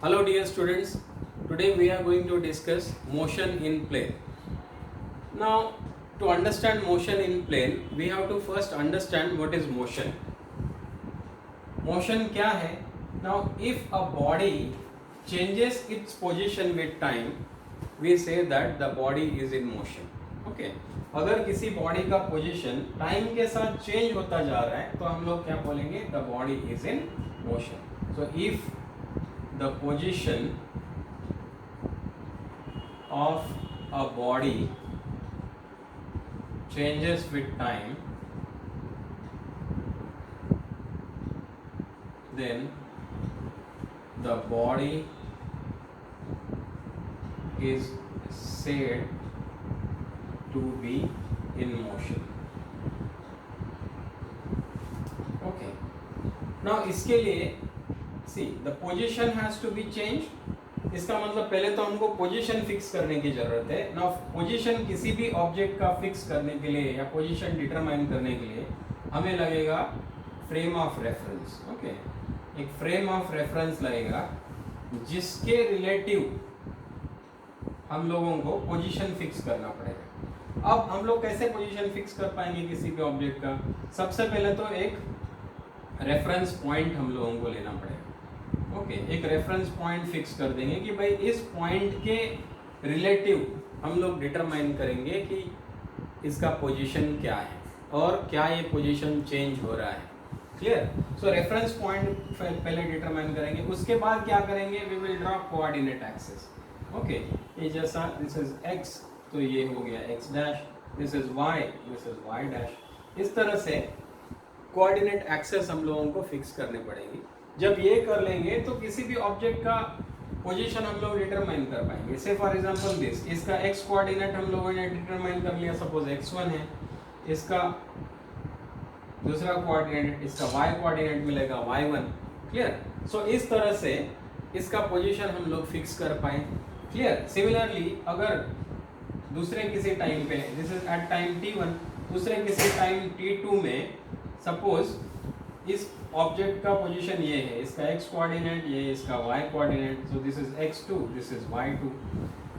Hello dear students, today we are going to discuss motion in plane. Now to understand motion in plane, we have to first understand what is motion. Motion क्या है? Now if a body changes its position with time, we say that the body is in motion. Okay? अगर किसी body का position time के साथ change होता जा रहा है तो हम लोग क्या बोलेंगे? The body is in motion. So if the position of a body changes with time, then the body is said to be in motion. Okay, now इसके लिए See, the position has to be changed. इसका मतलब पहले तो हमको position fix करने की जरूरत है. नाउ पोजीशन किसी भी ऑब्जेक्ट का फिक्स करने के लिए या पोजीशन डिटरमाइन करने के लिए हमें लगेगा फ्रेम ऑफ रेफरेंस. ओके, एक फ्रेम ऑफ रेफरेंस लगेगा जिसके रिलेटिव हम लोगों को पोजीशन फिक्स करना पड़ेगा. अब हम लोग कैसे पोजीशन फिक्स कर पाएंगे किसी भी ऑब्जेक्ट का? सबसे पहले तो एक रेफरेंस पॉइंट हम लोगों को लेना पड़ेगा. ओके, एक रेफरेंस पॉइंट फिक्स कर देंगे कि भाई इस पॉइंट के रिलेटिव हम लोग डिटरमाइन करेंगे कि इसका पोजीशन क्या है और क्या ये पोजीशन चेंज हो रहा है. क्लियर? सो रेफरेंस पॉइंट पहले डिटरमाइन करेंगे. उसके बाद क्या करेंगे? We will draw coordinate axis. Okay, ये जैसा दिस इज एक्स तो ये हो गया X dash, this is Y, this is Y dash. इस तरह से कोऑर्डिनेट एक्सेस हम लोगों को फिक्स करने पड़ेगी. जब ये कर लेंगे तो किसी भी ऑब्जेक्ट का पोजीशन हम लोग डिटरमाइन कर पाएंगे. से फॉर एग्जांपल दिस, इसका एक्स कोऑर्डिनेट हम लोगों ने डिटरमाइन कर लिया. सपोज x1 है, इसका दूसरा कोऑर्डिनेट, इसका y कोऑर्डिनेट मिलेगा y1. क्लियर? सो इस तरह से इसका पोजीशन हम लोग फिक्स कर पाए. क्लियर? सिमिलरली अगर दूसरे किसी टाइम पे, this is at time t1, दूसरे किसी टाइम t2 में सपोज इस ऑब्जेक्ट का पोजीशन ये है, इसका x कोऑर्डिनेट, ये इसका y coordinate, so this is x2, this is y2.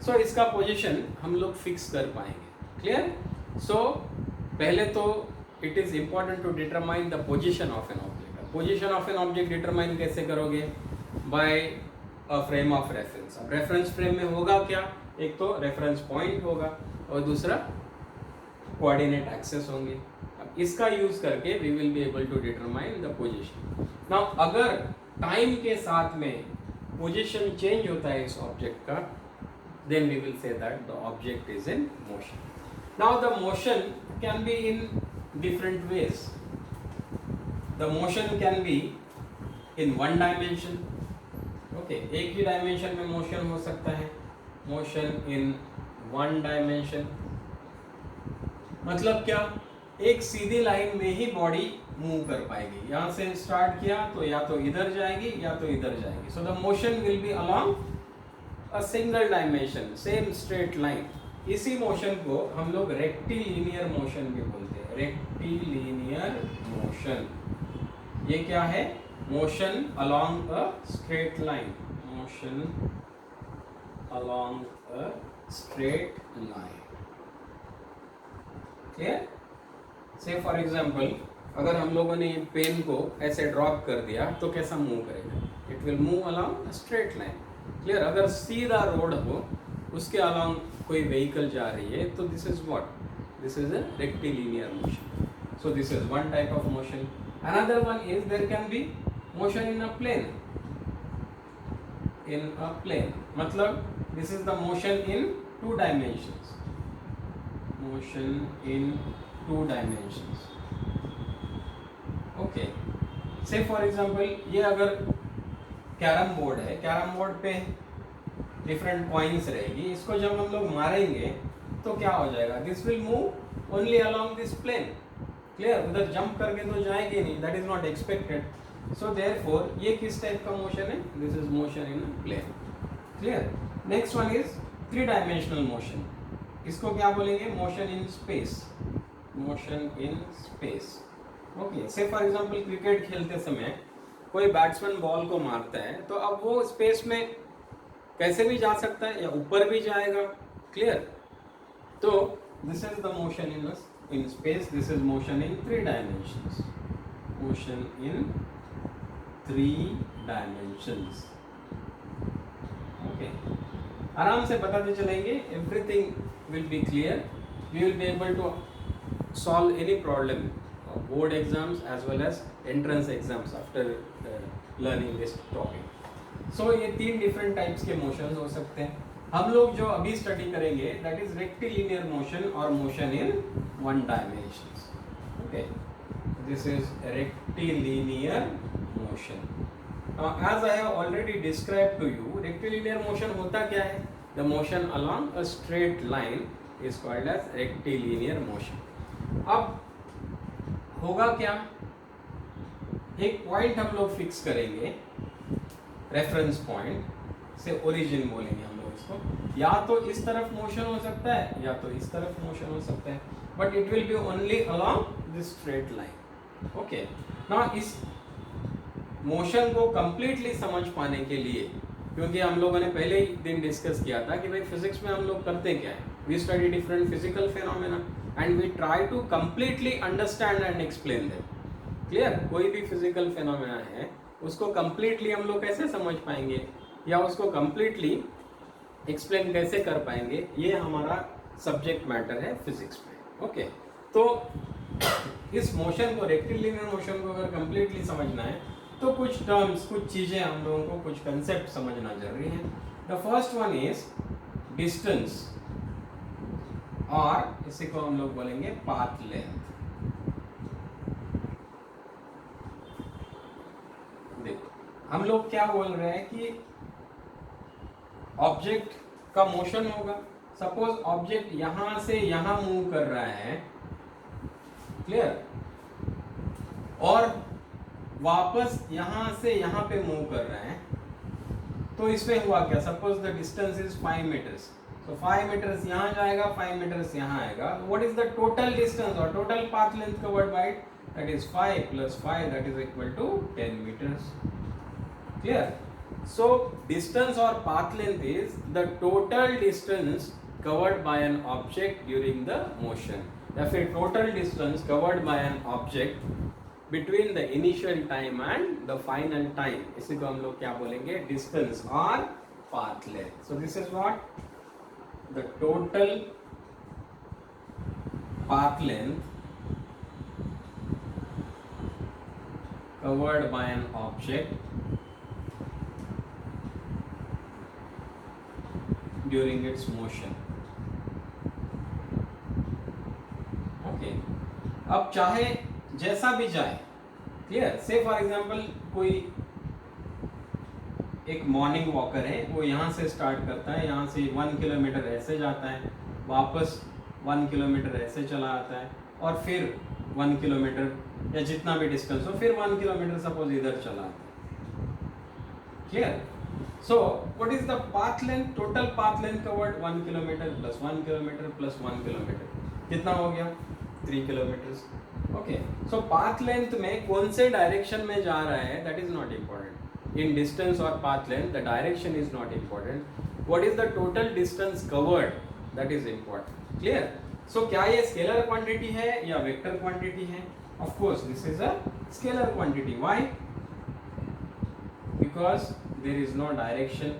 सो इसका पोजीशन हम लोग फिक्स कर पाएंगे. क्लियर? सो पहले तो it is important to determine the position of an object. Position of an object determine कैसे करोगे? By a frame of reference. अब रेफरेंस फ्रेम में होगा क्या? एक तो रेफरेंस पॉइंट होगा और दूसरा कोऑर्डिनेट एक्सेस होंगे. इसका यूज करके we will be able to determine the position. Now अगर टाइम के साथ में पोजीशन चेंज होता है इस ऑब्जेक्ट का, then we will say that the object is in motion. Now the motion can be in different ways. The motion can be in one dimension. Okay, एक ही डायमेंशन में मोशन हो सकता है. मोशन इन वन डायमेंशन मतलब क्या? एक सीधी line में ही बॉडी मूव कर पाएगी. यहाँ से स्टार्ट किया तो या तो इधर जाएगी या तो इधर जाएगी. So the motion will be along a single dimension, same straight line. इसी मोशन को हम लोग रेक्टिलिनियर मोशन भी बोलते हैं. रेक्टिलिनियर मोशन, ये क्या है? Motion along a straight line. Motion along a straight line. Clear? से फॉर एग्जाम्पल अगर हम लोगों ने पेन को ऐसे ड्रॉप कर दिया तो कैसा मूव करेगा? It will move along straight line. Clear? अगर सीधा रोड हो, उसके अलोंग कोई व्हीकल जा रही है तो this is what? This is a rectilinear motion. So this is one type of motion. Another one is there can be motion in a plane. In a plane मतलब this is the motion in two dimensions. Motion in two dimensions. Okay, say for example ये अगर carrom board है, carrom board पे different coins रहेगी. इसको जब हम लोग मारेंगे तो क्या हो जाएगा? This will move only along this plane. Clear? उधर जंप करके तो जाएगी नहीं, that is not expected. So therefore ये किस टाइप का मोशन है? This is motion in plane. Clear? Next one is three dimensional motion. इसको क्या बोलेंगे? Motion in space. Motion in space. Okay, say for example cricket खेलते समय कोई बैट्समैन बॉल को मारता है तो अब वो स्पेस में कैसे भी जा सकता है या ऊपर भी जाएगा, क्लियर। तो this is the motion in space, this is motion in 3 dimensions, motion in 3 dimensions. Okay, आराम से बताते चलेंगे, everything will be clear, we will be able to solve any problem of board exams as well as entrance exams after learning this topic. So ये 3 different types के motions हो सकते हैं। हम लोग जो अभी स्टडी करेंगे that is rectilinear motion or motion in 1 dimensions. Okay, this is rectilinear motion. Now as I have already described to you, rectilinear motion होता क्या है? The motion along a straight line is called as rectilinear motion. अब होगा क्या, एक point हम लोग fix करेंगे, रेफरेंस पॉइंट से ओरिजिन बोलेंगे हम लोग इसको, या तो इस तरफ मोशन हो सकता है या तो इस तरफ मोशन हो सकता है, but it will be only along this straight line. Okay, now इस मोशन को कंप्लीटली समझ पाने के लिए, क्योंकि हम लोगों ने पहले ही दिन डिस्कस किया था कि भाई फिजिक्स में हम लोग करते क्या है, we study different physical phenomena and we try to completely understand and explain them. Clear? कोई भी physical phenomena है उसको completely हम लोग कैसे समझ पाएंगे या उसको completely explain कैसे कर पाएंगे, ये हमारा subject matter है physics में। Okay, तो इस motion को, rectilinear motion को अगर completely समझना है तो कुछ terms, कुछ चीज़ें हम लोगों को, कुछ concept समझना जरूरी है। The first one is distance, और इसी को हम लोग बोलेंगे पाथ लेंथ। देखो हम लोग क्या बोल रहे हैं कि ऑब्जेक्ट का मोशन होगा, सपोज ऑब्जेक्ट यहां से यहां मूव कर रहा है, क्लियर, और वापस यहां से यहां पे मूव कर रहा है, तो इसमें हुआ क्या, suppose the distance is 5 metres, तो 5 मीटर्स यहाँ जाएगा, 5 मीटर्स यहाँ आएगा, what is the total distance और total path length covered by it, that is 5 + 5 that is equal to 10 metres. Clear? So distance और path length is the total distance covered by an object during the motion, या फिर total distance covered by an object between the initial time and the final time, इसी को हम लोग क्या बोलेंगे, distance और path length. So this is what the total path length covered by an object during its motion. Okay, अब चाहे जैसा भी जाए, क्लियर, से फॉर एग्जांपल कोई एक मॉर्निंग वॉकर है, वो यहाँ से स्टार्ट करता है, यहाँ से 1 किलोमीटर ऐसे जाता है, वापस 1 किलोमीटर ऐसे चला आता है, और फिर 1 किलोमीटर या जितना भी डिस्टेंस हो, फिर 1 किलोमीटर सपोज इधर चला आता है। Clear? So what is the path length, total path length covered 1 kilometre plus 1 kilometre plus 1 kilometre, कितना हो गया, 3 किलोमीटर्स। ओके, सो पाथ लेंथ में कौन से डायरेक्शन में जा रहा है, that is not important. In distance or path length, the direction is not important. What is the total distance covered, that is important. Clear? So क्या ये scalar quantity है या vector quantity है? Of course, this is a scalar quantity. Why? Because there is no direction.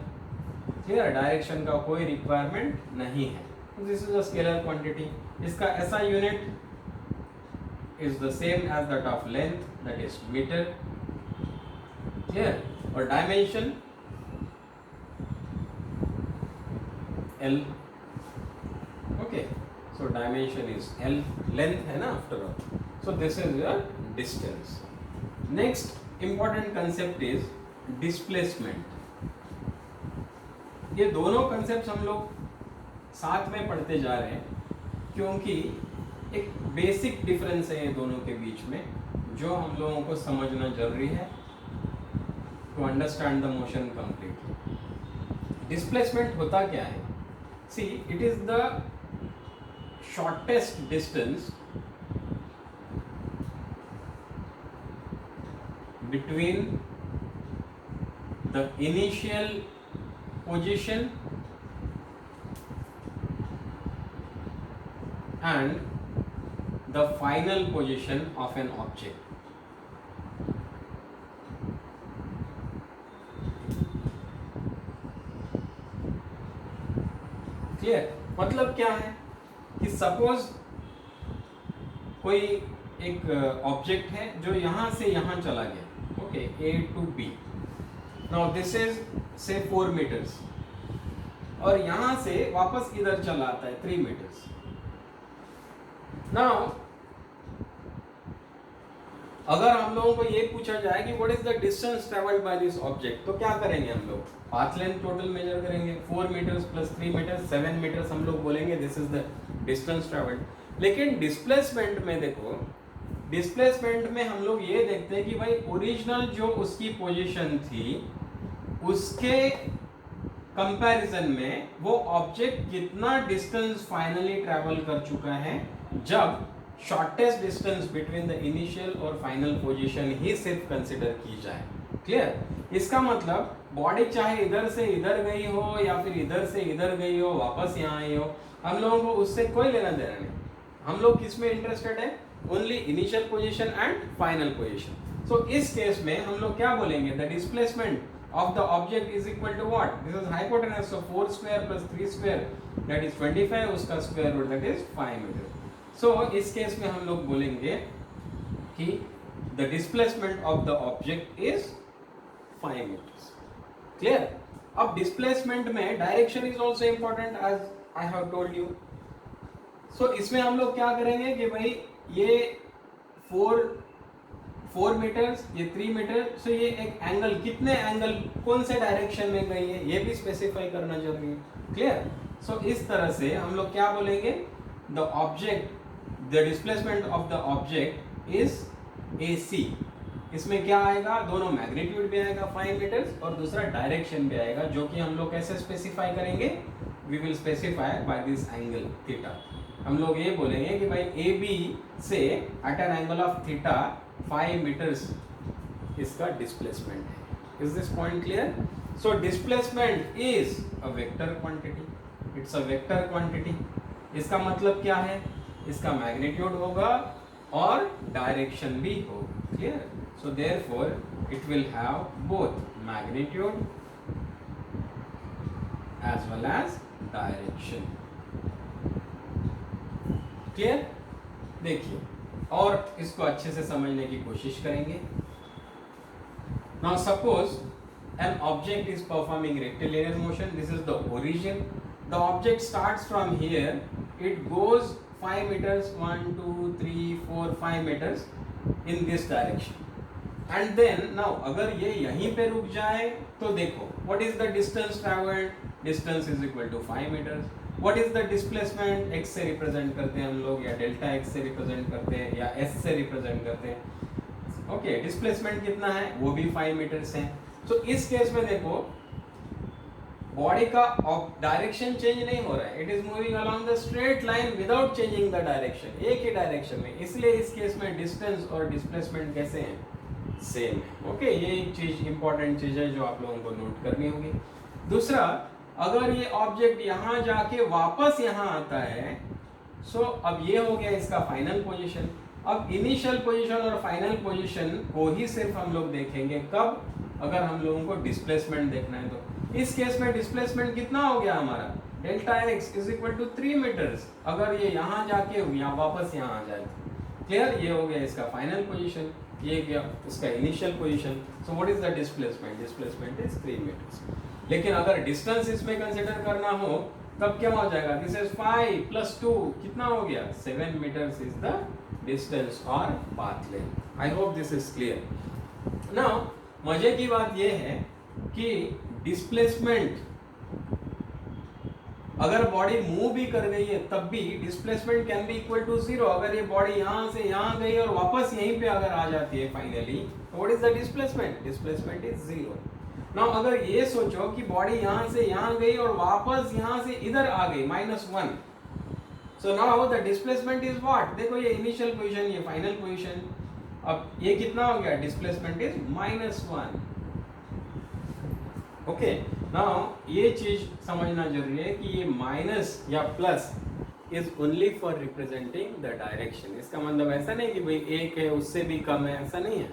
Clear? Direction का कोई requirement नहीं है. So this is a scalar quantity. इसका SI unit is the same as that of length, that is meter. Clear? और dimension L. Okay, so dimension is L, length है ना after all, so this is your distance. Next important concept is displacement. ये दोनों concept हम लोग साथ में पढ़ते जा रहे हैं, क्योंकि एक बेसिक डिफरेंस है ये दोनों के बीच में, जो हम लोगों को समझना जरूरी है to understand the motion completely. Displacement होता क्या है? See, it is the shortest distance between the initial position and the final position of an object. Clear? मतलब क्या है कि सपोज कोई एक ऑब्जेक्ट है जो यहां से यहां चला गया, okay, A to B. Now this is say 4 metres और यहां से वापस इधर चला आता है 3 मीटर्स. नाउ अगर हम लोगों को ये पूछा जाए कि what is the distance travelled by this object, तो क्या करेंगे हम लोग? पाथ लेंथ टोटल मेजर करेंगे. 4 मीटर्स प्लस 3 मीटर्स 7 मीटर्स हम लोग बोलेंगे this is the distance travelled. लेकिन डिस्प्लेसमेंट में देखो, डिस्प्लेसमेंट में हम लोग ये देखते हैं कि भाई ओरिजिनल जो उसकी पोजीशन थी उसके कंपैरिजन में वो ऑब्जेक्ट कितना डिस्टेंस फाइनली ट्रैवल कर चुका है जब shortest distance between the initial और फाइनल पोजीशन ही सिर्फ कंसिडर की जाए. क्लियर? इसका मतलब बॉडी चाहे इधर से इधर गई हो या फिर इधर से इधर गई हो वापस यहाँ आई हो, हम लोगों को उससे कोई लेना देना नहीं. हम लोग किस में इंटरेस्टेड है? Only initial position and final position. So इस केस में हम लोग क्या बोलेंगे? The displacement of the object is equal to what? This is hypotenuse, so 4 square plus 3 square that is 25, उसका square root that is 5 meter. So इस case में हम लोग बोलेंगे कि the displacement of the object is 5 meters. Clear? अब displacement में direction is also important as I have told you. So इसमें हम लोग क्या करेंगे कि भाई ये 4 मीटर्स, ये 3 मीटर, सो ये एक एंगल, कितने एंगल कौन से डायरेक्शन में गई है ये भी स्पेसिफाई करना जरूरी है. क्लियर? सो इस तरह से हम लोग क्या बोलेंगे? The object, the displacement of the object is AC. इसमें क्या आएगा? दोनों मैग्नीट्यूड भी आएगा 5 मीटर्स और दूसरा डायरेक्शन भी आएगा, जो कि हम लोग कैसे स्पेसिफाई करेंगे? We will specify by this angle theta. हम लोग ये बोलेंगे कि भाई AB से at an angle of theta 5 meters इसका डिस्प्लेसमेंट है. Is this point clear? So displacement is a vector quantity. It's a vector quantity. इसका मतलब क्या है? इसका मैग्नीट्यूड होगा और डायरेक्शन भी होगा. Clear? So therefore it will have both magnitude as well as direction. Clear? देखिए और इसको अच्छे से समझने की कोशिश करेंगे. Now suppose an object is performing rectilinear motion. This is the origin. The object starts from here. It goes 5 meters, 1, 2, 3, 4, 5 meters in this direction. And then now अगर ये यहीं पे रुक जाए तो देखो what is the distance traveled? Distance is equal to 5 meters. What is the displacement? x से represent करते हैं हम लोग, या डेल्टा x से रिप्रेजेंट करते हैं, या s से रिप्रेजेंट करते हैं. ओके, डिस्प्लेसमेंट कितना है? वो भी 5 मीटर्स है. तो इस केस में देखो बॉडी का डायरेक्शन चेंज नहीं हो रहा है. It is moving along the straight line without changing the direction, एक ही डायरेक्शन में. इसलिए इस केस में डिस्टेंस और डिस्प्लेसमेंट कैसे हैं? सेम है. ओके, ये एक चीज इंपॉर्टेंट चीज है जो आप लोगों को नोट करनी होगी. दूसरा, अगर ये ऑब्जेक्ट यहाँ जाके वापस यहाँ आता है, सो अब ये हो गया इसका फाइनल पोजीशन. अब इनिशियल पोजीशन और फाइनल पोजीशन को ही सिर्फ हम लोग देखेंगे कब? अगर हम लोगों को डिस्प्लेसमेंट देखना है तो. इस केस में डिस्प्लेसमेंट कितना हो गया हमारा? Delta x is equal to 3 meters. अगर ये यहाँ जाके यहाँ वापस यहाँ आ जाए. क्लियर? ये हो गया इसका फाइनल पोजीशन, ये गया इसका initial position. So what is the displacement? Displacement is 3 meters. लेकिन अगर डिस्टेंस इसमें कंसीडर करना हो तब क्या हो जाएगा? दिस इज 5 प्लस 2 कितना हो गया? 7 मीटर्स इज द डिस्टेंस और path length. I hope this is clear. Now मजे की बात यह है कि डिस्प्लेसमेंट अगर बॉडी मूव भी कर गई है तब भी displacement can be equal to 0. अगर ये बॉडी यहां से यहां गई और वापस यहीं पे अगर आ जाती है फाइनली, तो what is the displacement? Displacement is 0. Now अगर ये सोचो कि बॉडी यहां से यहां गई और वापस यहां से इधर आ गई -1, so now the displacement is what? देखो ये इनिशियल पोजीशन, ये फाइनल पोजीशन. अब ये कितना हो गया? Displacement is -1. ओके, नाउ ये चीज समझना जरूरी है कि ये माइनस या plus is only for representing the direction. इसका मतलब ऐसा नहीं कि भाई एक है उससे भी कम है, ऐसा नहीं है।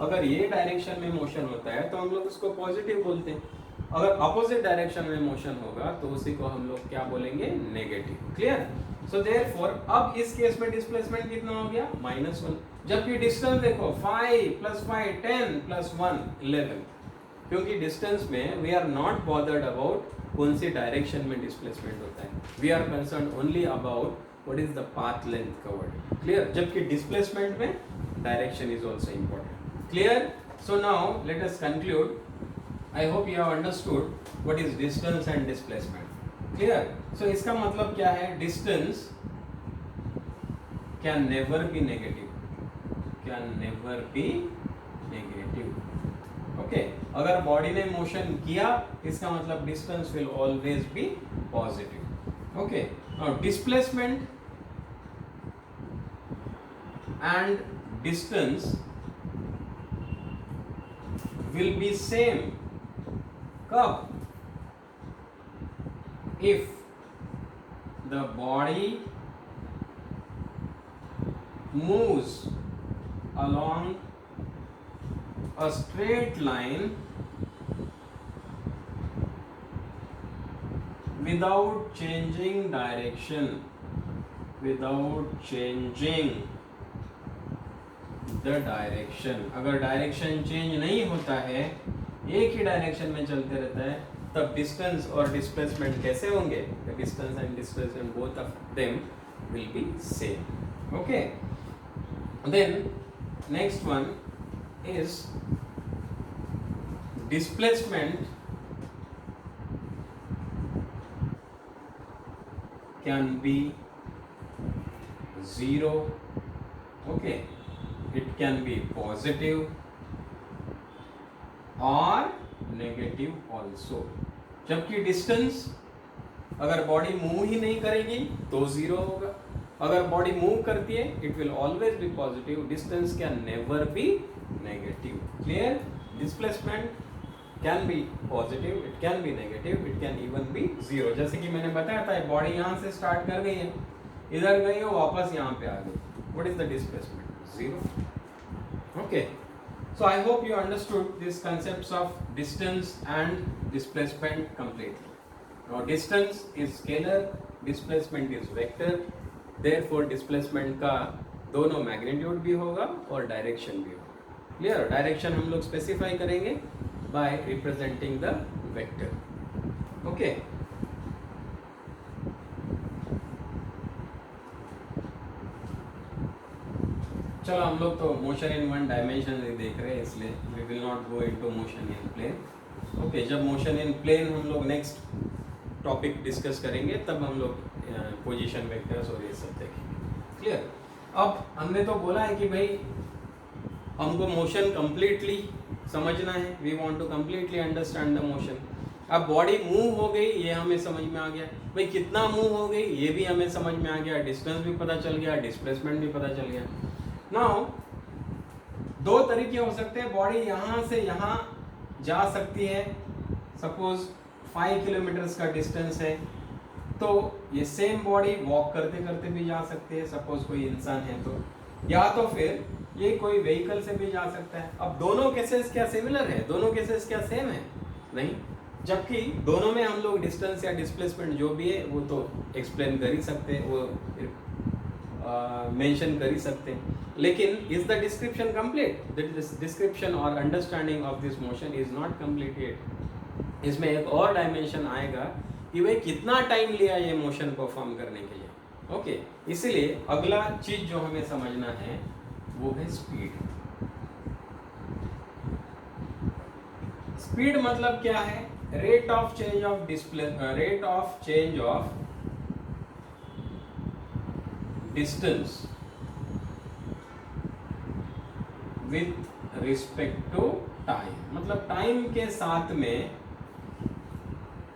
अगर ये डायरेक्शन में मोशन होता है तो हम लोग उसको पॉजिटिव बोलते हैं, अगर अपोजिट डायरेक्शन में मोशन होगा तो उसी को हम लोग क्या बोलेंगे, नेगेटिव। क्लियर? सो देयरफॉर अब इस केस में डिस्प्लेसमेंट कितना हो गया, -1, जबकि डिस्टेंस देखो 5 + 5 10 + 1 11, क्योंकि डिस्टेंस में we are not bothered about कौन सी डायरेक्शन में डिस्प्लेसमेंट होता है, we are concern only about what is the path length covered. Clear? जबकि डिस्प्लेसमेंट में direction is also important. Clear? So now let us conclude. I hope you have understood what is distance and displacement. Clear? So इसका मतलब क्या है, distance can never be negative, can never be negative. Okay? अगर body ने motion किया इसका मतलब distance will always be positive. Okay? Now displacement and distance will be same कब, if the body moves along a straight line without changing direction, without changing the direction। अगर direction change नहीं होता है, एक ही direction में चलते रहता है, तब डिस्टेंस और डिस्प्लेसमेंट कैसे होंगे, the distance and displacement both of them will be same. Okay, then next one is displacement can be 0, okay, it can be positive और नेगेटिव ऑल्सो। जबकि डिस्टेंस अगर बॉडी मूव ही नहीं करेगी तो 0 होगा, अगर बॉडी मूव करती है it will always be positive, distance can never be negative. Clear? Displacement can be positive, it can B negative, it can even be 0। जैसे कि मैंने बताया था, बॉडी यहाँ से स्टार्ट कर गई है, इधर गई हो, वापस यहाँ पे आ गई, what is the displacement, 0। Okay, so I hope you understood these concepts of distance and displacement completely. Now distance is scalar, displacement is vector, therefore displacement का दोनों magnitude भी होगा और direction भी होगा। Clear? Direction हम लोग specify करेंगे by representing the vector. Okay? चलो हम लोग तो मोशन इन वन डायमेंशन देख रहे हैं, इसलिए we will not go into motion in plane. Okay, जब मोशन इन प्लेन हम लोग नेक्स्ट टॉपिक डिस्कस करेंगे तब हम लोग पोजीशन वेक्टर्स और ये सब देखेंगे। क्लियर? अब हमने तो बोला है कि भाई हमको मोशन कंप्लीटली समझना है, we want to completely understand the motion. अब बॉडी मूव हो गई ये हमें समझ में आ गया, भाई कितना मूव हो गई ये भी हमें समझ में आ गया, डिस्टेंस भी पता चल गया, डिस्प्लेसमेंट भी पता चल गया। नाउ दो तरीके हो सकते हैं, बॉडी यहाँ से यहाँ जा सकती है, सपोज 5 किलोमीटर्स का डिस्टेंस है तो ये सेम बॉडी वॉक करते करते भी जा सकते हैं, सपोज कोई इंसान है तो, या तो फिर ये कोई व्हीकल से भी जा सकता है। अब दोनों केसेस क्या सिमिलर है, दोनों केसेस क्या सेम है, नहीं, जबकि दोनों में हम लोग डिस्टेंस या डिस्प्लेसमेंट जो भी है वो तो एक्सप्लेन कर ही सकते हैं, वो मेंशन कर ही सकते हैं, लेकिन is the description complete, the description और understanding of this motion is not complete yet. इसमें एक और डायमेंशन आएगा कि भाई कितना टाइम लिया ये मोशन परफॉर्म करने के लिए। ओके, इसीलिए अगला चीज जो हमें समझना है वो है स्पीड। स्पीड मतलब क्या है, rate of change of rate of change of distance with respect to time, मतलब टाइम के साथ में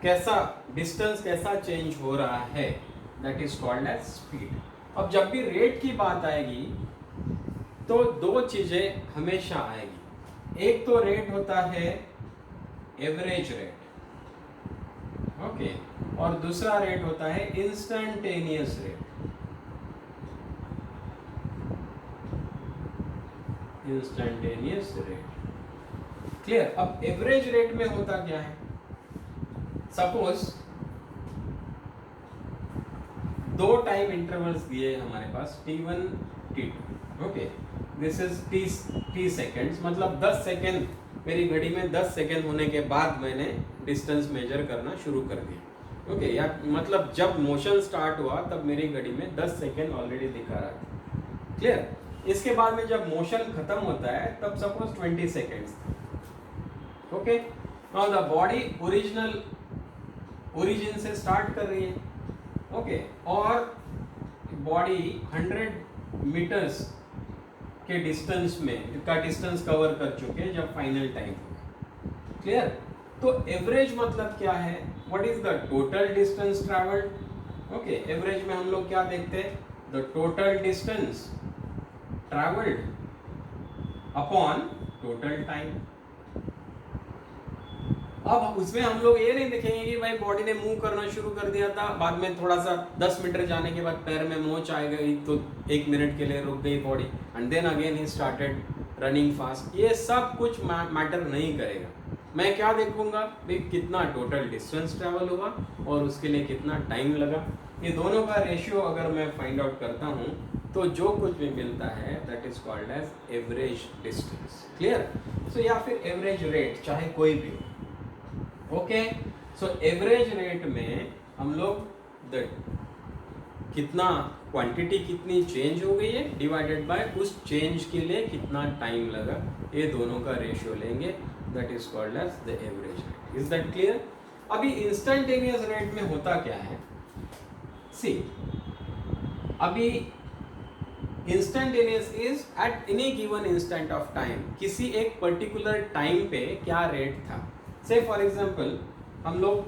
कैसा डिस्टेंस कैसा चेंज हो रहा है, that is called as speed. अब जब भी रेट की बात आएगी तो दो चीजें हमेशा आएगी, एक तो रेट होता है एवरेज रेट, ओके, और दूसरा रेट होता है instantaneous rate, instantaneous rate. Clear? अब एवरेज रेट में होता क्या है, सपोज दो टाइम इंटरवल्स दिए हमारे पास T1 T2, okay, this is T seconds, मतलब 10 सेकेंड मेरी घड़ी में 10 सेकेंड होने के बाद मैंने डिस्टेंस मेजर करना शुरू कर दिया, ओके, या मतलब जब मोशन स्टार्ट हुआ तब मेरी घड़ी में 10 सेकेंड ऑलरेडी दिखा रहा था। क्लियर? इसके बाद में जब मोशन खत्म होता है तब सपोज 20 सेकेंड्स था, okay. Now the body origin से स्टार्ट कर रही है, ओके, और बॉडी 100 मीटर्स के डिस्टेंस में का डिस्टेंस कवर कर चुके जब फाइनल टाइम होगा। क्लियर? तो एवरेज मतलब क्या है, what is the total distance travelled, okay, average में हम लोग क्या देखते हैं, the total distance travelled upon total time. अब उसमें हम लोग ये नहीं देखेंगे कि भाई बॉडी ने मूव करना शुरू कर दिया था, बाद में थोड़ा सा 10 मीटर जाने के बाद पैर में मोच आ गई तो 1 मिनट के लिए रुक गई बॉडी, एंड देन अगेन ही स्टार्टेड रनिंग फास्ट। ये सब कुछ मैटर नहीं करेगा। मैं क्या देखूंगा भाई, कितना टोटल डिस्टेंस ट्रैवल हुआ और उसके लिए कितना टाइम लगा। ये दोनों का रेशियो अगर मैं फाइंड आउट करता हूँ तो जो कुछ भी मिलता है that is called as average distance. Clear? So या फिर एवरेज रेट, चाहे कोई भी हो, ओके। सो एवरेज रेट में हम लोग कितना क्वांटिटी कितनी चेंज हो गई है डिवाइडेड बाय उस चेंज के लिए कितना टाइम लगा, ये दोनों का रेशियो लेंगे, that is called as the average rate. Is that clear? अभी इंस्टेंटेनियस रेट में होता क्या है, सी, अभी instantaneous is at any given instant of time, किसी एक पर्टिकुलर टाइम पे क्या रेट था। से फॉर एग्जांपल हम लोग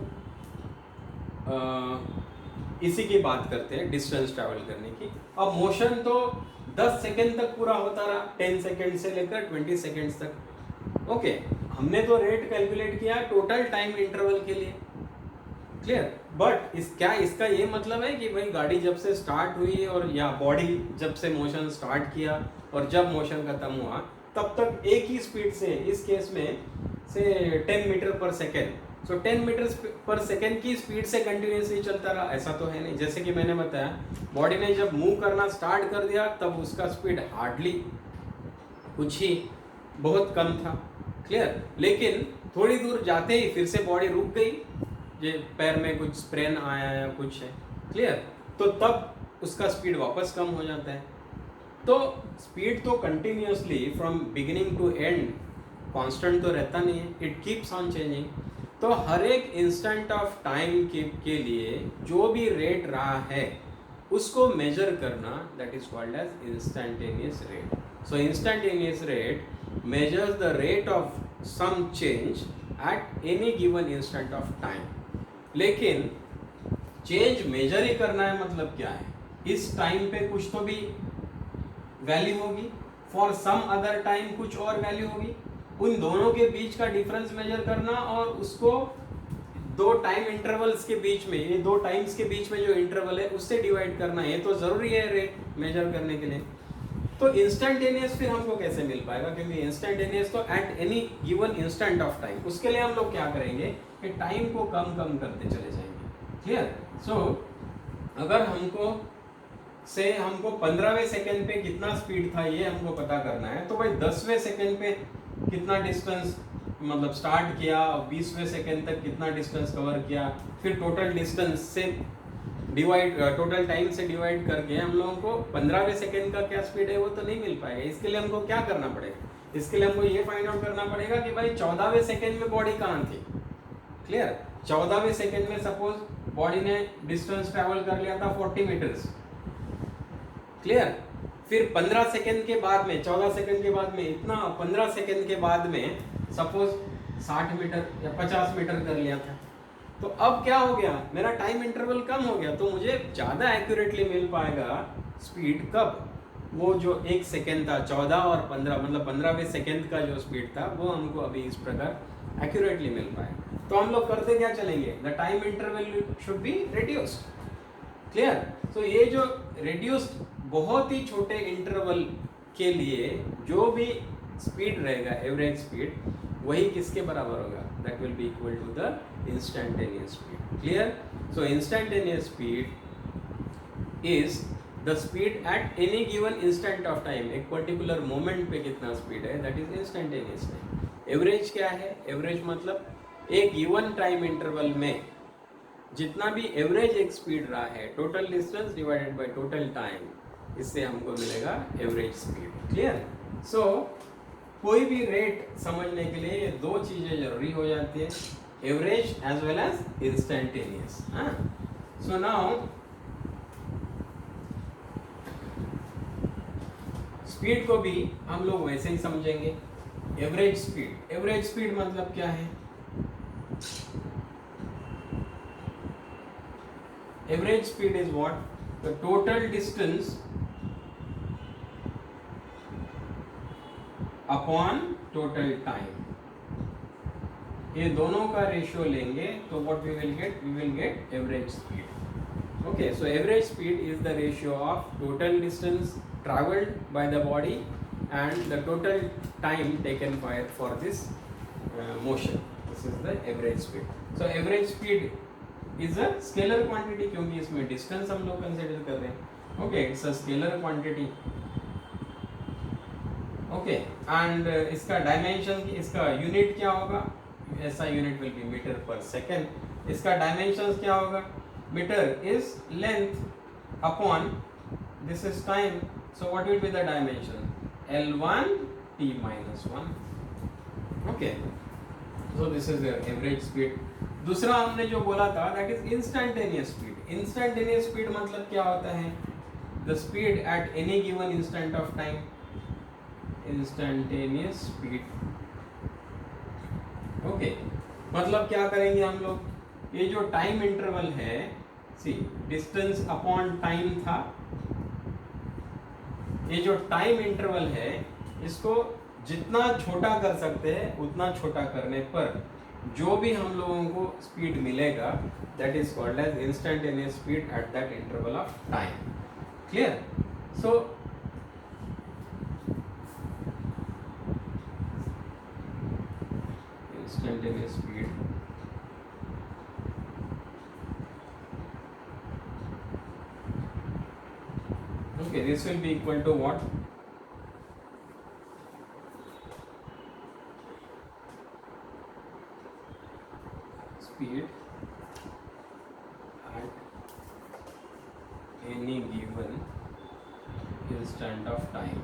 इसी की बात करते हैं, डिस्टेंस ट्रैवल करने की। अब मोशन तो 10 सेकेंड तक पूरा होता रहा, 10 सेकेंड से लेकर 20 सेकेंड्स तक, ओके। हमने तो रेट कैलकुलेट किया टोटल टाइम इंटरवल के लिए। क्लियर? बट इसका ये मतलब है कि भाई गाड़ी जब से स्टार्ट हुई और या बॉडी जब से मोशन स्टार्ट किया और जब मोशन खत्म हुआ तब तक एक ही स्पीड से, इस केस में से 10 मीटर पर सेकेंड, सो 10 मीटर पर सेकेंड की स्पीड से कंटिन्यूसली चलता रहा, ऐसा तो है नहीं। जैसे कि मैंने बताया, बॉडी ने जब मूव करना स्टार्ट कर दिया तब उसका स्पीड हार्डली कुछ ही बहुत कम था। क्लियर? लेकिन थोड़ी दूर जाते ही फिर से बॉडी रुक गई, ये पैर में कुछ स्प्रेन आया या कुछ है। क्लियर? तो तब उसका स्पीड वापस कम हो जाता है। तो स्पीड तो continuously from beginning to end constant तो रहता नहीं है, इट कीप्स ऑन चेंजिंग। तो हर एक इंस्टेंट ऑफ टाइम के लिए जो भी रेट रहा है उसको मेजर करना, that is called as instantaneous rate. So instantaneous rate measures the rate of some change at any given instant of time. लेकिन चेंज मेजर ही करना है मतलब क्या है, इस टाइम पे कुछ तो भी वैल्यू होगी, फॉर सम अदर टाइम कुछ और वैल्यू होगी, उन दोनों के बीच का डिफरेंस मेजर करना और उसको दो टाइम इंटरवल्स के बीच में, ये दो टाइम्स के बीच में जो इंटरवल है उससे डिवाइड करना, ये तो जरूरी है रेट मेजर करने के लिए। तो इंस्टेंटेनियस फिर हमको कैसे मिल पाएगा, क्योंकि इंस्टेंटेनियस तो eight any given instant of time, उसके लिए हम लोग क्या करेंगे कि टाइम को कम कम करते चले जाएंगे। क्लियर? सो अगर हमको 15वें सेकंड पे कितना स्पीड था ये हमको पता करना है, तो भाई 10वें सेकंड पे कितना डिस्टेंस मतलब स्टार्ट किया, 20वें सेकंड तक कितना डिस्टेंस कवर किया, फिर टोटल डिस्टेंस से डिवाइड, टोटल टाइम से डिवाइड करके हम लोगों को 15वें सेकंड का क्या स्पीड है वो तो नहीं मिल पाएगा। इसके लिए हमको क्या करना पड़ेगा, इसके लिए हमको ये फाइंड आउट करना पड़ेगा कि भाई 14वें सेकंड में बॉडी कहाँ थी। क्लियर? 14वें सेकंड में सपोज बॉडी ने डिस्टेंस ट्रैवल कर लिया था 40 मीटर्स। क्लियर? फिर 15 सेकंड के बाद में, 14 सेकंड के बाद में इतना, 15 सेकंड के बाद में सपोज 60 मीटर या 50 मीटर कर लिया था, तो अब क्या हो गया, मेरा टाइम इंटरवल कम हो गया, तो मुझे ज़्यादा एक्यूरेटली मिल पाएगा स्पीड कब, वो जो 1 सेकेंड था, 14 और 15 मतलब 15वें सेकेंड का जो स्पीड था वो हमको अभी इस प्रकार एक्यूरेटली मिल पाए। तो हम लोग करते क्या चलेंगे, the time interval should be reduced. Clear? So ये जो रिड्यूस्ड बहुत ही छोटे इंटरवल के लिए जो भी स्पीड रहेगा, एवरेज स्पीड, वही किसके बराबर होगा, that will be equal to the instantaneous speed. Clear? So instantaneous speed is the speed at any given instant of time. एक पर्टिकुलर मोमेंट पे कितना स्पीड है, that is instantaneous time. Average क्या है, एवरेज मतलब एक गिवन टाइम इंटरवल में जितना भी एवरेज एक स्पीड रहा है, total distance divided by total time, इससे हमको मिलेगा एवरेज स्पीड। क्लियर? सो कोई भी रेट समझने के लिए ये दो चीजें जरूरी हो जाती है, average as well as instantaneous. So now speed को भी हम लोग वैसे ही समझेंगे। एवरेज स्पीड, एवरेज स्पीड मतलब क्या है, average speed is what, the total distance upon total time। ये दोनों का रेशियो लेंगे तो what we will get average speed। okay, so average speed is the ratio of total distance traveled by the body and the total time taken for this motion। this is the average speed। so average speed is a scalar quantity, क्योंकि इसमें distance हम लोग consider कर रहे हैं। Okay, it's a scalar quantity. Okay, and इसका dimension, इसका unit क्या होगा, ऐसा unit will be metre per second. इसका डायमेंशन क्या होगा, metre is length upon this is time, so what will be the dimension, L1 t minus 1। Okay, so this is your average speed. दूसरा हमने जो बोला था that is instantaneous speed. Instantaneous speed मतलब क्या होता है, the speed at any given instant of time. Instantaneous speed, okay, मतलब क्या करेंगे हम लोग, ये जो टाइम इंटरवल है, सी डिस्टेंस अपॉन टाइम था, ये जो टाइम इंटरवल है इसको जितना छोटा कर सकते हैं उतना छोटा करने पर जो भी हम लोगों को स्पीड मिलेगा, that is called as instantaneous speed at that interval of time. Clear? So instantaneous speed, okay, this will be equal to what, speed at any given instant of time।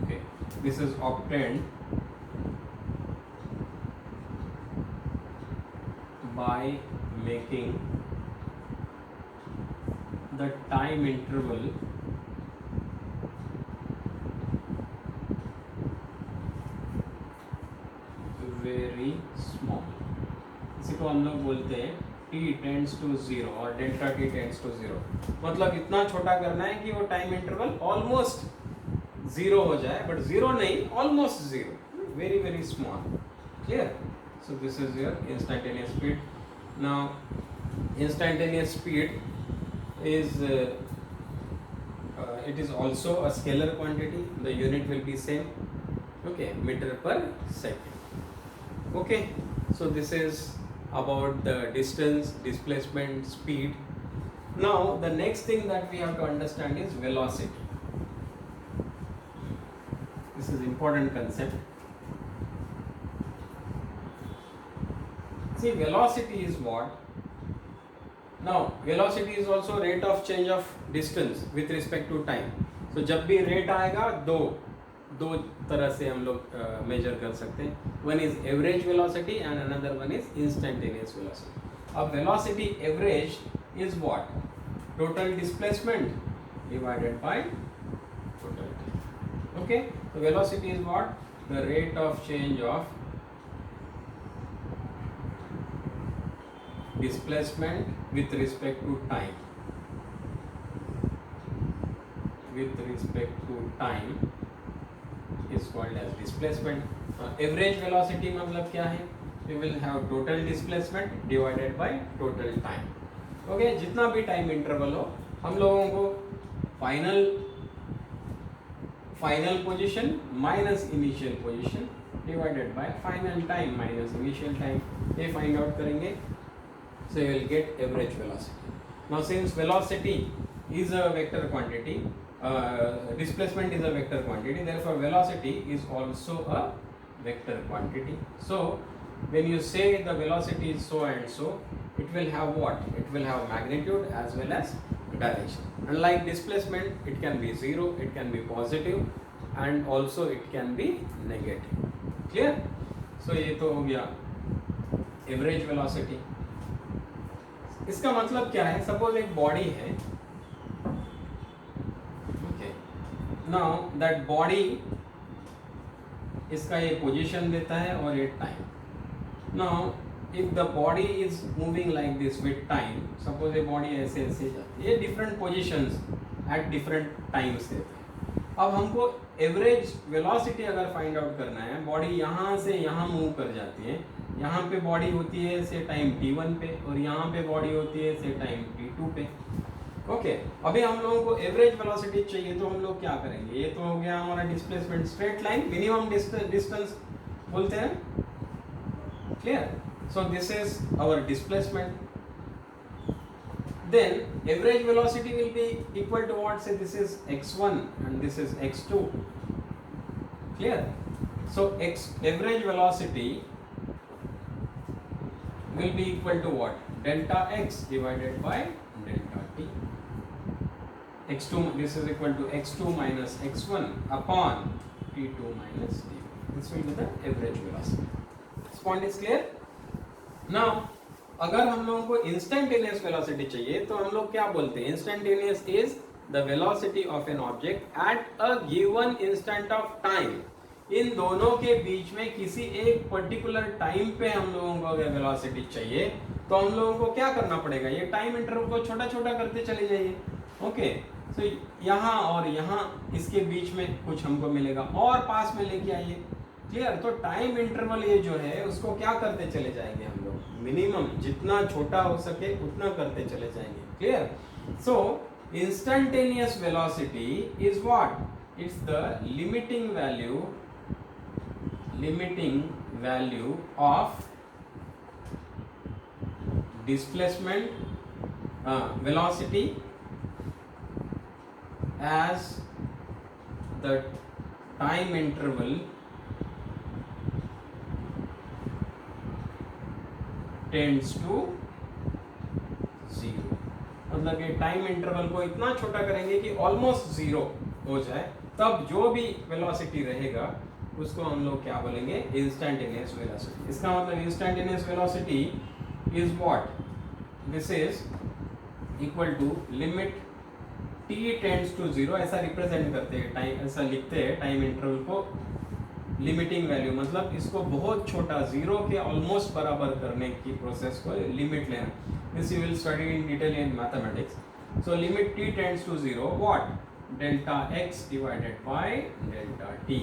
okay, this is obtained by making the time interval very small। इसी को हम लोग बोलते हैं t tends to 0 और delta t tends to 0। मतलब इतना छोटा करना है कि वो टाइम इंटरवल ऑलमोस्ट जीरो हो जाए, बट जीरो नहीं, almost zero, very very small. Clear? So this is your instantaneous speed. Now instantaneous speed is it is also a scalar quantity, the unit will be same, okay, meter per second। okay, so this is about the distance, displacement, speed। now the next thing that we have to understand is velocity। this is important concept। see, velocity is what, now velocity is also rate of change of distance with respect to time। so जब भी rate आएगा दो तरह से हम लोग major कर सकते हैं, one is average velocity and another one is instantaneous velocity। अब velocity average is what, total displacement divided by total time। okay, so velocity is what, the rate of change of displacement with respect to time, with respect to time is called as displacement. Average velocity मतलब क्या है? We will have total displacement divided by total time. Okay, जितना भी time interval हो, हम लोगों को final position minus initial position divided by final time minus initial time, ये फाइंड आउट करेंगे. So you will get average velocity. Now since velocity is a vector quantity, displacement is a vector quantity, therefore velocity is also a vector quantity. So when you say the velocity is so and so, it will have what? It will have magnitude as well as direction. Unlike displacement, it can be zero, it can be positive, and also it can be negative. Clear? So ये तो हो गया average velocity. इसका मतलब क्या है? Suppose एक body है, ओके, नाउ दैट बॉडी, इसका ये पोजीशन देता है और ये time. Now if the body is moving like this with time, suppose ये बॉडी ऐसे ऐसे जाती है, ये different positions at different times देते हैं. अब हमको एवरेज वेलोसिटी अगर फाइंड आउट करना है, बॉडी यहाँ से यहाँ मूव कर जाती है, यहाँ पे बॉडी होती है से टाइम t1 पे और यहाँ पे बॉडी होती है से टाइम t2 पे. ओके, अभी हम लोगों को एवरेज वेलोसिटी चाहिए, तो हम लोग क्या करेंगे? ये तो हो गया हमारा displacement, straight line, minimum distance बोलते हैं. Clear? So this is our displacement. Then average velocity will be equal to what? Say this is x1 and this is x2. Clear? So average velocity will be equal to what? Delta x divided by delta t. x2, this is equal to x2 minus x1 upon t2 minus t1. This will be the average velocity. This point is clear? Now अगर हम लोगों को instantaneous velocity चाहिए, तो हम लोग क्या बोलते हैं? Instantaneous is the velocity of an object at a given instant of time. इन दोनों के बीच में किसी एक पर्टिकुलर टाइम पे हम लोगों को अगर वेलोसिटी चाहिए, तो हम लोगों को क्या करना पड़ेगा? ये टाइम इंटरवल को छोटा छोटा करते चले जाइए. ओके, सो यहाँ और यहाँ इसके बीच में कुछ हमको मिलेगा और पास में लेके आइए. क्लियर? तो टाइम इंटरवल ये जो है उसको क्या करते चले जाएंगे हम लोग? मिनिमम, जितना छोटा हो सके उतना करते चले जाएंगे. Clear? So instantaneous velocity is what? It's the limiting value of displacement velocity as the time interval tends to 0. मतलब ये टाइम इंटरवल को इतना छोटा करेंगे कि ऑलमोस्ट 0 हो जाए, तब जो भी वेलोसिटी रहेगा उसको हम लोग क्या बोलेंगे? Instantaneous velocity. इसका मतलब instantaneous velocity is what? This is equal to limit t tends to 0. ऐसा रिप्रेजेंट करते हैं टाइम, ऐसा लिखते हैं टाइम इंटरवल को लिमिटिंग वैल्यू, मतलब इसको बहुत छोटा, 0 के ऑलमोस्ट बराबर करने की प्रोसेस को लिमिट लेना. This you will study in detail in mathematics. So limit t tends to 0 what? Delta x divided by delta t.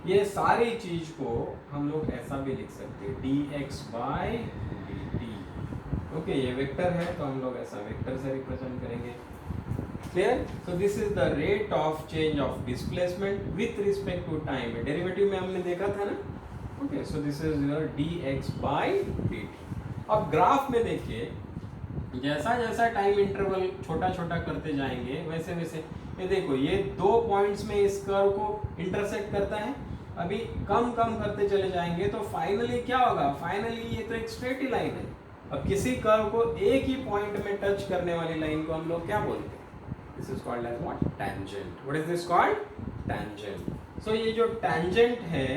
ये सारी चीज को हम लोग ऐसा भी लिख सकते हैं, dx बाय dt. ओके, ये वेक्टर है तो हम लोग ऐसा वेक्टर से रिप्रेजेंट करेंगे. Clear? So this is the rate of change of displacement with respect to time. Derivative में हमने देखा था ना. Okay, so this is your dx by dt. अब ग्राफ में देखिए, जैसा जैसा टाइम इंटरवल छोटा छोटा करते जाएंगे वैसे वैसे ये देखो, ये 2 पॉइंट्स में इस कर्व को इंटरसेक्ट करता है. अभी कम कम करते चले जाएंगे तो फाइनली क्या होगा? फाइनली ये तो एक स्ट्रेट ही लाइन है. अब किसी कर्व को एक ही पॉइंट में टच करने वाली लाइन को हम लोग क्या बोलते हैं? This is called as what? Tangent. What is this called? Tangent. So ये जो tangent है,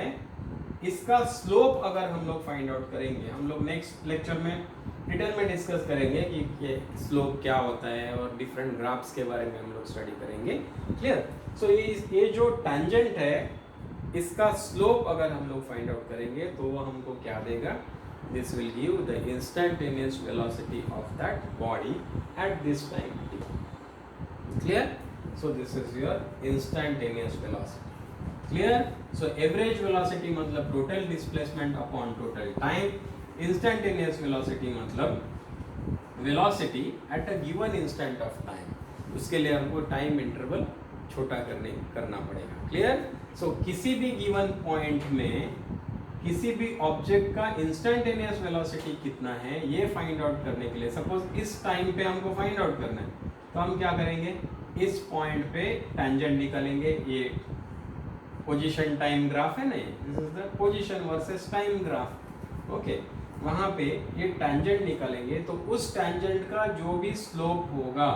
इसका स्लोप अगर हम लोग फाइंड आउट करेंगे, हम लोग नेक्स्ट लेक्चर में डिटेल में डिस्कस करेंगे कि ये स्लोप क्या होता है और डिफरेंट ग्राफ्स के बारे में हम लोग स्टडी करेंगे. क्लियर? सो ये जो tangent है, इसका स्लोप अगर हम लोग फाइंड आउट करेंगे तो वो हमको क्या देगा? This will give the instantaneous velocity of that body at this time t. Clear? So this is your instantaneous velocity. Clear? So average velocity मतलब total displacement upon total time, instantaneous velocity मतलब velocity at a given instant of time, उसके लिए हमको time interval छोटा करना पड़ेगा। Clear? सो किसी भी गिवन पॉइंट में किसी भी ऑब्जेक्ट का इंस्टेंटेनियस वेलोसिटी कितना है ये फाइंड आउट करने के लिए, सपोज इस टाइम पे हमको फाइंड आउट करना है, तो हम क्या करेंगे, इस पॉइंट पे टेंजेंट निकालेंगे, ये पोजीशन टाइम ग्राफ है ना, this is the position versus time graph. Okay, वहां पे ये टेंजेंट निकालेंगे, तो उस टेंजेंट का जो भी स्लोप होगा,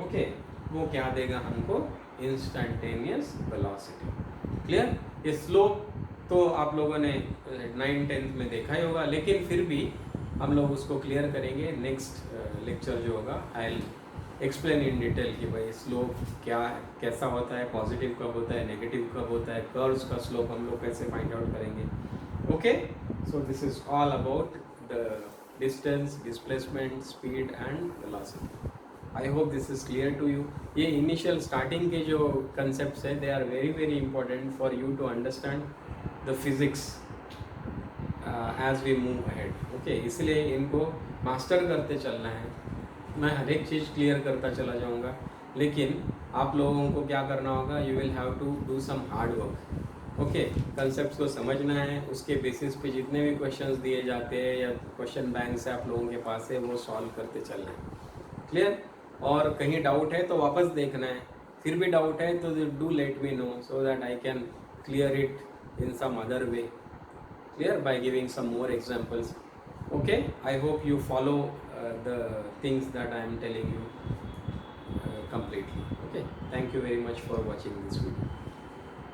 ओके, वो क्या देगा हमको, इंस्टेंटेनियस वेलोसिटी। क्लियर? ये स्लोप तो आप लोगों ने 9th-10th में देखा ही होगा, लेकिन फिर भी हम लोग उसको क्लियर करेंगे नेक्स्ट लेक्चर जो होगा। आई एक्सप्लेन इन डिटेल कि भाई स्लोप क्या है, कैसा होता है, पॉजिटिव कब होता है, नेगेटिव कब होता है, कर्व्स का स्लोप हम लोग कैसे फाइंड आउट करेंगे। Okay, so this is all about the distance, displacement, speed and velocity. I hope this is clear to you. ये इनिशियल स्टार्टिंग के जो कंसेप्ट है, they are very very important for you to understand the physics as we move ahead. Okay, इसलिए इनको master करते चलना है। मैं हर एक चीज़ क्लियर करता चला जाऊंगा, लेकिन आप लोगों को क्या करना होगा, you will have to do some hard work. Okay, concept को समझना है, उसके बेसिस पे जितने भी क्वेश्चंस दिए जाते हैं या क्वेश्चन बैंक से आप लोगों के पास है, वो सॉल्व करते चलना है। क्लियर? और कहीं डाउट है तो वापस देखना है, फिर भी डाउट है तो do let me know so that I can clear it in some other way. Clear? By giving some more examples. Okay, I hope you follow the things that I am telling you completely. Okay, thank you very much for watching this video.